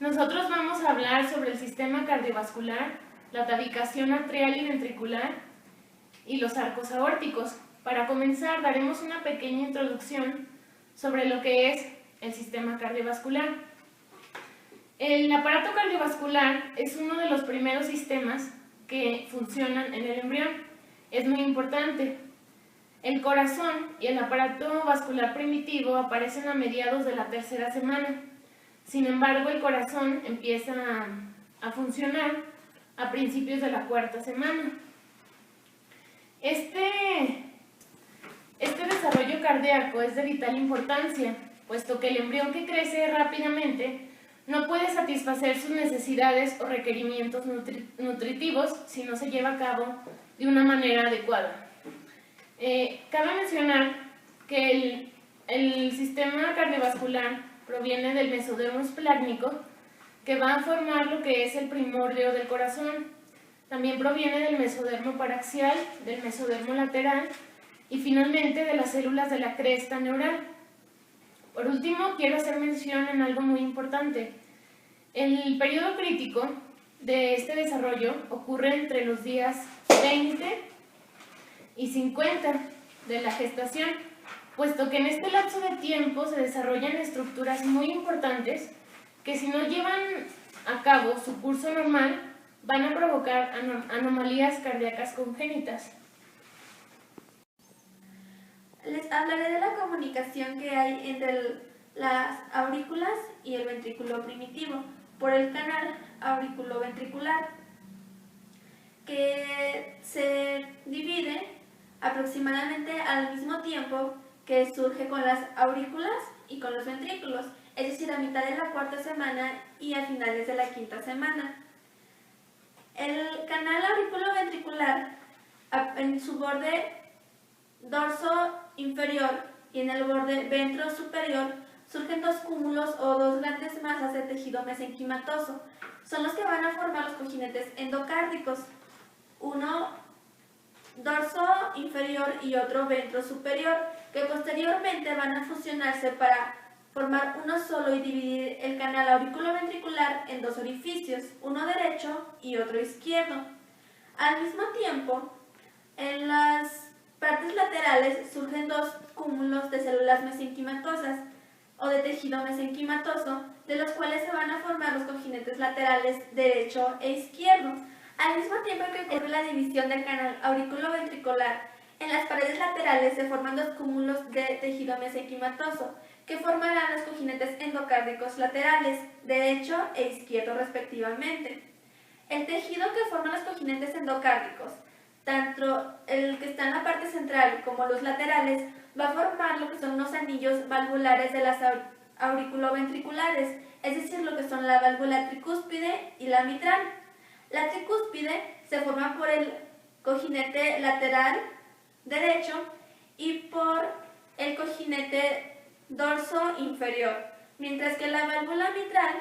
Nosotros vamos a hablar sobre el sistema cardiovascular, la tabicación atrial y ventricular y los arcos aórticos. Para comenzar, daremos una pequeña introducción sobre lo que es el sistema cardiovascular. El aparato cardiovascular es uno de los primeros sistemas que funcionan en el embrión. Es muy importante. El corazón y el aparato vascular primitivo aparecen a mediados de la tercera semana. Sin embargo, el corazón empieza a funcionar a principios de la cuarta semana. Este desarrollo cardíaco es de vital importancia, puesto que el embrión que crece rápidamente no puede satisfacer sus necesidades o requerimientos nutritivos si no se lleva a cabo de una manera adecuada. Cabe mencionar que el sistema cardiovascular proviene del mesodermo esplácnico, que va a formar lo que es el primordio del corazón. También proviene del mesodermo paraxial, del mesodermo lateral y finalmente de las células de la cresta neural. Por último, quiero hacer mención en algo muy importante. El periodo crítico de este desarrollo ocurre entre los días 20 y 50 de la gestación, puesto que en este lapso de tiempo se desarrollan estructuras muy importantes que, si no llevan a cabo su curso normal, van a provocar anomalías cardíacas congénitas. Les hablaré de la comunicación que hay entre las aurículas y el ventrículo primitivo por el canal auriculoventricular, que se divide aproximadamente al mismo tiempo que surge con las aurículas y con los ventrículos, es decir, a mitad de la cuarta semana y a finales de la quinta semana. El canal auriculoventricular, en su borde dorso inferior y en el borde ventro superior, surgen dos cúmulos o dos grandes masas de tejido mesenquimatoso. Son los que van a formar los cojinetes endocárdicos, uno dorso inferior y otro ventro superior, que posteriormente van a fusionarse para formar uno solo y dividir el canal auriculoventricular en dos orificios, uno derecho y otro izquierdo. Al mismo tiempo, en las partes laterales surgen dos cúmulos de células mesenquimatosas o de tejido mesenquimatoso, de los cuales se van a formar los cojinetes laterales derecho e izquierdo. Al mismo tiempo que ocurre la división del canal auriculoventricular, en las paredes laterales se forman dos cúmulos de tejido mesenquimatoso, que formarán los cojinetes endocárdicos laterales, derecho e izquierdo respectivamente. El tejido que forma los cojinetes endocárdicos, tanto el que está en la parte central como los laterales, va a formar lo que son los anillos valvulares de las auriculoventriculares, es decir, lo que son la válvula tricúspide y la mitral. La tricúspide se forma por el cojinete lateral derecho y por el cojinete dorso inferior, mientras que la válvula mitral,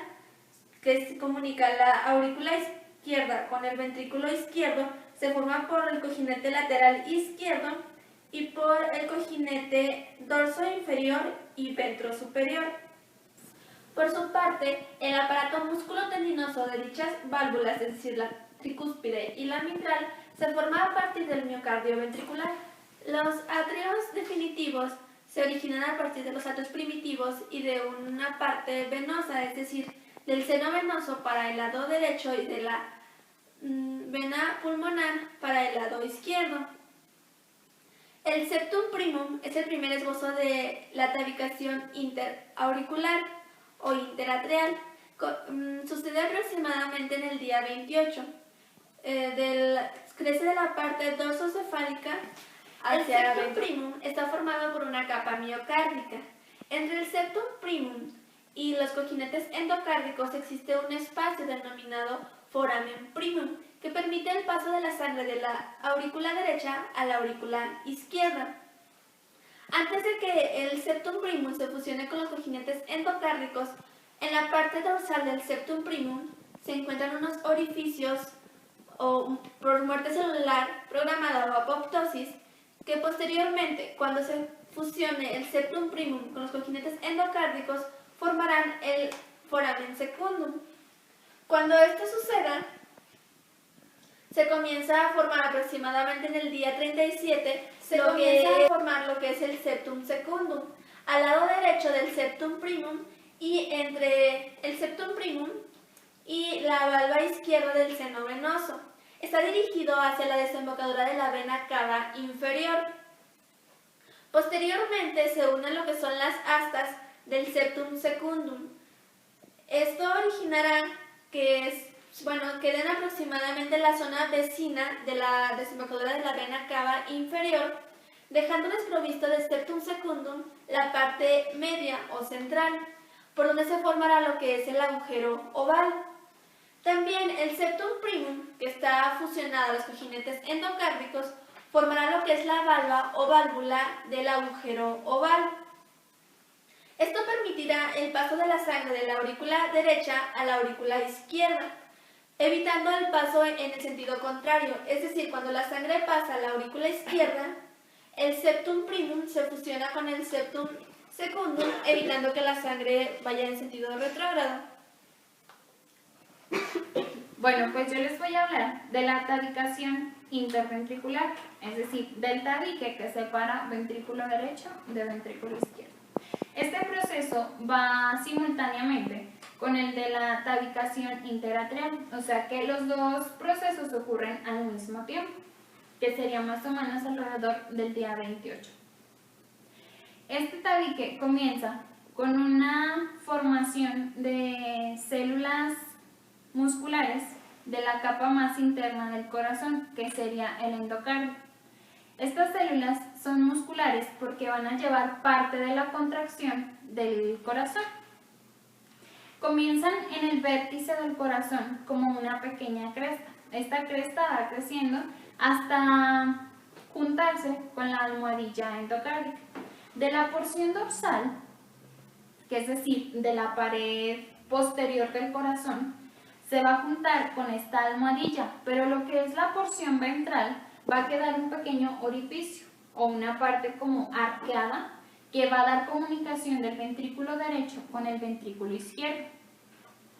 que comunica la aurícula izquierda con el ventrículo izquierdo, se forma por el cojinete lateral izquierdo y por el cojinete dorso inferior y ventro superior. Por su parte, el aparato músculo-tendinoso de dichas válvulas, es decir, la tricúspide y la mitral, se forma a partir del miocardio ventricular. Los atrios definitivos se originan a partir de los atrios primitivos y de una parte venosa, es decir, del seno venoso para el lado derecho y de la vena pulmonar para el lado izquierdo. El septum primum es el primer esbozo de la tabicación interauricular o interatrial. Sucede aproximadamente en el día 28. Crece de la parte dorsocefálica hacia el septum primum. Está formado por una capa miocárdica. Entre el septum primum y los cojinetes endocárdicos existe un espacio denominado foramen primum, que permite el paso de la sangre de la aurícula derecha a la aurícula izquierda. Antes de que el septum primum se fusione con los cojinetes endocárdicos, en la parte dorsal del septum primum se encuentran unos orificios o por muerte celular programada o apoptosis, que posteriormente, cuando se fusione el septum primum con los cojinetes endocárdicos, formarán el foramen secundum, Cuando esto suceda, se comienza a formar aproximadamente en el día 37, lo que es el septum secundum, al lado derecho del septum primum y entre el septum primum y la valva izquierda del seno venoso. Está dirigido hacia la desembocadura de la vena cava inferior. Posteriormente se unen lo que son las astas del septum secundum. Esto originará queden aproximadamente en la zona vecina de la desembocadura de la vena cava inferior, dejando desprovisto del septum secundum la parte media o central, por donde se formará lo que es el agujero oval. También el septum primum, que está fusionado a los cojinetes endocárdicos, formará lo que es la valva o válvula del agujero oval. Esto permitirá el paso de la sangre de la aurícula derecha a la aurícula izquierda, evitando el paso en el sentido contrario, es decir, cuando la sangre pasa a la aurícula izquierda, el septum primum se fusiona con el septum secundum, evitando que la sangre vaya en sentido retrógrado. Bueno, pues yo les voy a hablar de la tabicación interventricular, es decir, del tabique que separa ventrículo derecho de ventrículo izquierdo. Este proceso va simultáneamente con el de la tabicación interatrial, o sea que los dos procesos ocurren al mismo tiempo, que sería más o menos alrededor del día 28. Este tabique comienza con una formación de células musculares de la capa más interna del corazón, que sería el endocardio. Estas células son musculares porque van a llevar parte de la contracción del corazón. Comienzan en el vértice del corazón como una pequeña cresta. Esta cresta va creciendo hasta juntarse con la almohadilla endocárdica. De la porción dorsal, que es decir, de la pared posterior del corazón, se va a juntar con esta almohadilla, pero lo que es la porción ventral va a quedar un pequeño orificio o una parte como arqueada que va a dar comunicación del ventrículo derecho con el ventrículo izquierdo.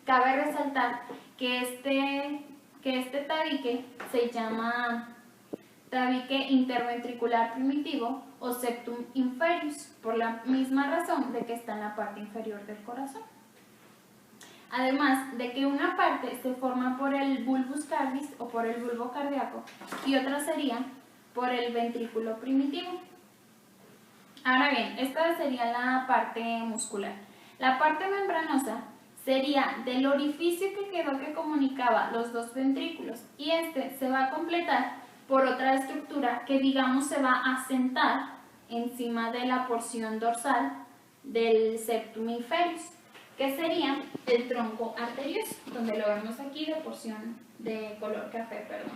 Cabe resaltar que este tabique se llama tabique interventricular primitivo o septum inferius, por la misma razón de que está en la parte inferior del corazón. Además de que una parte se forma por el bulbus cardis o por el bulbo cardíaco y otra sería por el ventrículo primitivo. Ahora bien, esta sería la parte muscular. La parte membranosa sería del orificio que quedó que comunicaba los dos ventrículos y este se va a completar por otra estructura que digamos se va a sentar encima de la porción dorsal del septum inferius, que sería el tronco arterioso, donde lo vemos aquí de porción de color café, perdón.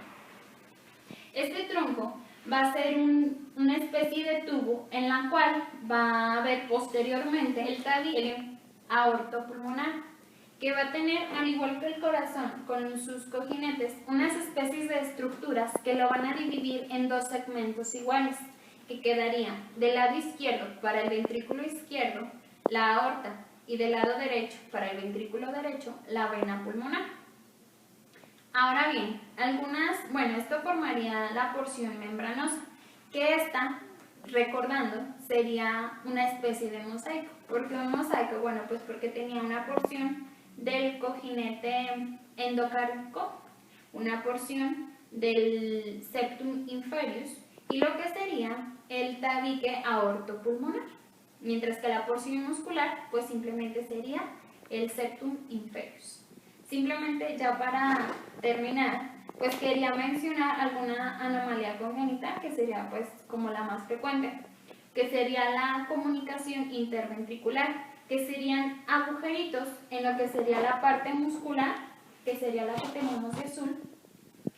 Este tronco va a ser una especie de tubo en la cual va a haber posteriormente el tabique aortopulmonar, que va a tener, al igual que el corazón, con sus cojinetes, unas especies de estructuras que lo van a dividir en dos segmentos iguales, que quedarían del lado izquierdo para el ventrículo izquierdo, la aorta, y del lado derecho, para el ventrículo derecho, la vena pulmonar. Ahora bien, esto formaría la porción membranosa, que esta, recordando, sería una especie de mosaico. ¿Por qué un mosaico? Bueno, pues porque tenía una porción del cojinete endocárdico, una porción del septum inferius y lo que sería el tabique aortopulmonar. Mientras que la porción muscular, pues simplemente sería el septum inferius. Simplemente ya para terminar, pues quería mencionar alguna anomalía congénita que sería pues como la más frecuente, que sería la comunicación interventricular, que serían agujeritos en lo que sería la parte muscular, que sería la que tenemos de azul,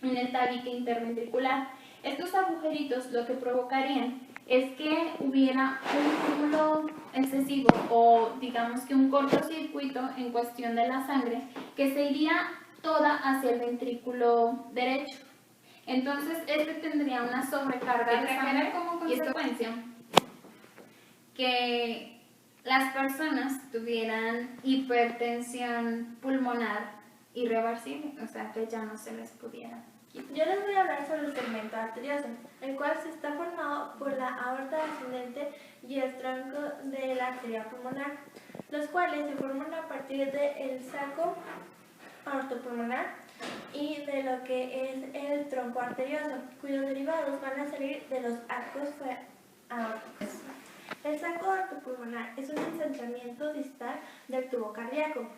en el tabique interventricular. Estos agujeritos lo que provocarían es que hubiera un cúmulo excesivo o digamos que un cortocircuito en cuestión de la sangre que se iría toda hacia el ventrículo derecho. Entonces este tendría una sobrecarga de sangre como consecuencia que las personas tuvieran hipertensión pulmonar irreversible, o sea que ya no se les pudiera quitar. Yo les voy a hablar sobre el segmento arterioso, el cual se está formado por la aorta ascendente y el tronco de la arteria pulmonar, los cuales se forman a partir del saco aortopulmonar y de lo que es el tronco arterioso, cuyos derivados van a salir de los arcos aórticos. El saco aortopulmonar es un ensanchamiento distal del tubo cardíaco,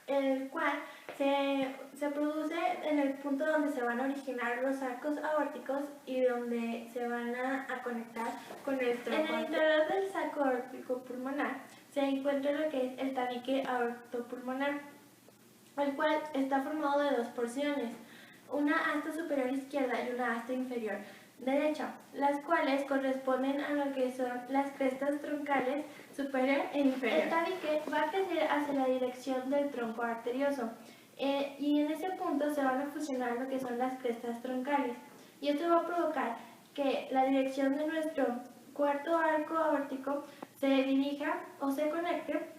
el cual se produce en el punto donde se van a originar los arcos aórticos y donde se van a conectar con el tronco. En el interior del saco aórtico pulmonar se encuentra lo que es el tabique aortopulmonar, el cual está formado de dos porciones, una asta superior izquierda y una asta inferior derecha, las cuales corresponden a lo que son las crestas troncales superior e inferior. El tabique va a crecer hacia la dirección del tronco arterioso y en ese punto se van a fusionar lo que son las crestas troncales, y esto va a provocar que la dirección de nuestro cuarto arco aórtico se dirija o se conecte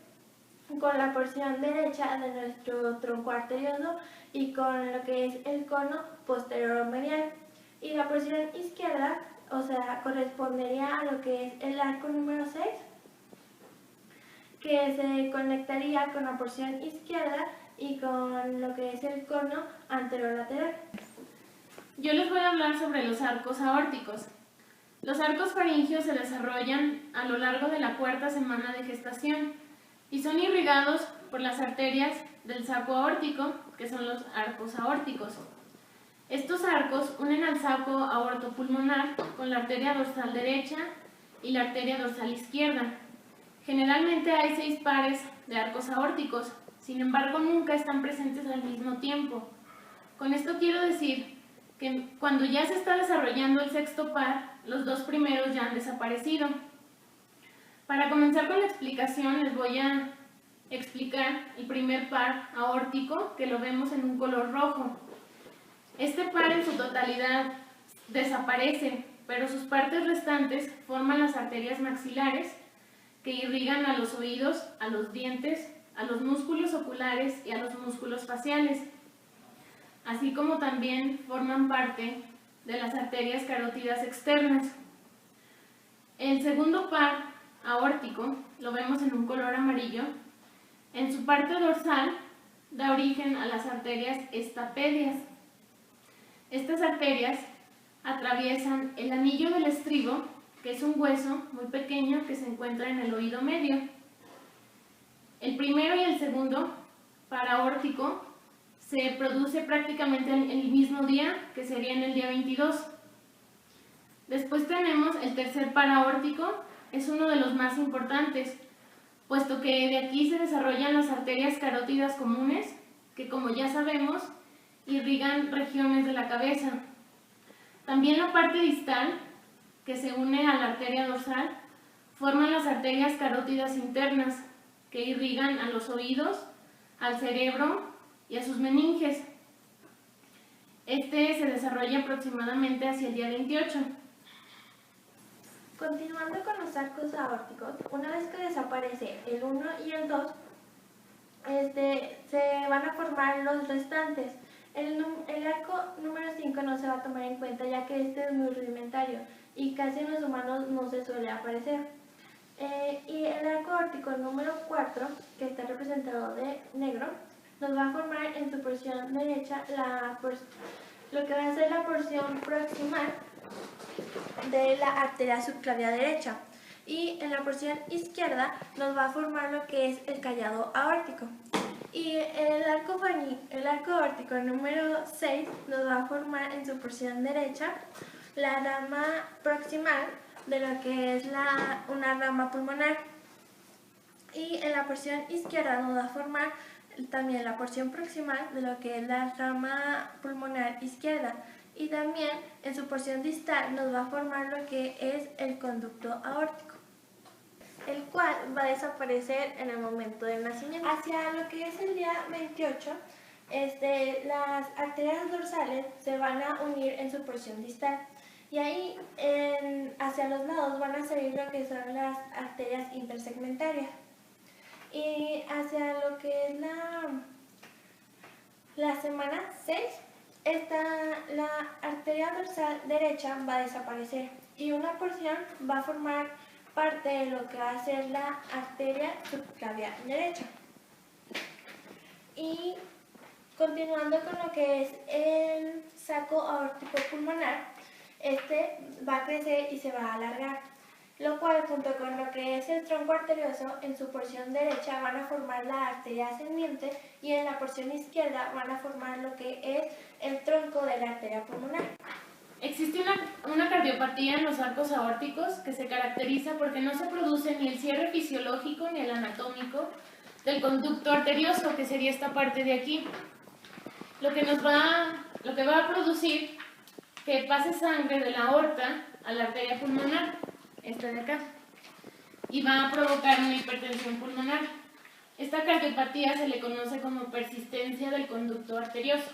con la porción derecha de nuestro tronco arterioso y con lo que es el cono posterior medial. Y la porción izquierda, o sea, correspondería a lo que es el arco número 6, que se conectaría con la porción izquierda y con lo que es el cono anterolateral. Yo les voy a hablar sobre los arcos aórticos. Los arcos faringios se desarrollan a lo largo de la cuarta semana de gestación y son irrigados por las arterias del saco aórtico, que son los arcos aórticos. Estos arcos unen al saco aortopulmonar con la arteria dorsal derecha y la arteria dorsal izquierda. Generalmente hay 6 pares de arcos aórticos, sin embargo nunca están presentes al mismo tiempo. Con esto quiero decir que cuando ya se está desarrollando el sexto par, los 2 primeros ya han desaparecido. Para comenzar con la explicación, les voy a explicar el primer par aórtico, que lo vemos en un color rojo. Este par en su totalidad desaparece, pero sus partes restantes forman las arterias maxilares que irrigan a los oídos, a los dientes, a los músculos oculares y a los músculos faciales, así como también forman parte de las arterias carótidas externas. El segundo par aórtico lo vemos en un color amarillo. En su parte dorsal da origen a las arterias estapedias. Estas arterias atraviesan el anillo del estribo, que es un hueso muy pequeño que se encuentra en el oído medio. El primero y el segundo par aórtico se produce prácticamente el mismo día, que sería en el día 22. Después tenemos el tercer par aórtico, es uno de los más importantes, puesto que de aquí se desarrollan las arterias carótidas comunes, que como ya sabemos, irrigan regiones de la cabeza. También la parte distal, que se une a la arteria dorsal, forman las arterias carótidas internas, que irrigan a los oídos, al cerebro y a sus meninges. Este se desarrolla aproximadamente hacia el día 28. Continuando con los arcos aórticos, una vez que desaparece el 1 y el 2, se van a formar los restantes. El arco número 5 no se va a tomar en cuenta, ya que este es muy rudimentario y casi en los humanos no se suele aparecer. Y el arco aórtico número 4, que está representado de negro, nos va a formar en su porción derecha lo que va a ser la porción proximal de la arteria subclavia derecha, y en la porción izquierda nos va a formar lo que es el callado aórtico. Y el arco aórtico número 6 nos va a formar en su porción derecha la rama proximal de lo que es una rama pulmonar, y en la porción izquierda nos va a formar también la porción proximal de lo que es la rama pulmonar izquierda, y también en su porción distal nos va a formar lo que es el conducto aórtico, el cual va a desaparecer en el momento del nacimiento. Hacia lo que es el día 28, las arterias dorsales se van a unir en su porción distal, y ahí hacia los lados van a salir lo que son las arterias intersegmentarias, y hacia lo que es La semana 6, la arteria dorsal derecha va a desaparecer y una porción va a formar parte de lo que va a ser la arteria subclavial derecha. Y continuando con lo que es el saco aórtico pulmonar, este va a crecer y se va a alargar, lo cual junto con lo que es el tronco arterioso en su porción derecha van a formar la arteria ascendiente y en la porción izquierda van a formar lo que es el tronco de la arteria pulmonar. Existe una cardiopatía en los arcos aórticos que se caracteriza porque no se produce ni el cierre fisiológico ni el anatómico del conducto arterioso, que sería esta parte de aquí. Lo que va a producir que pase sangre de la aorta a la arteria pulmonar, esta de acá, y va a provocar una hipertensión pulmonar. Esta cardiopatía se le conoce como persistencia del conducto arterioso.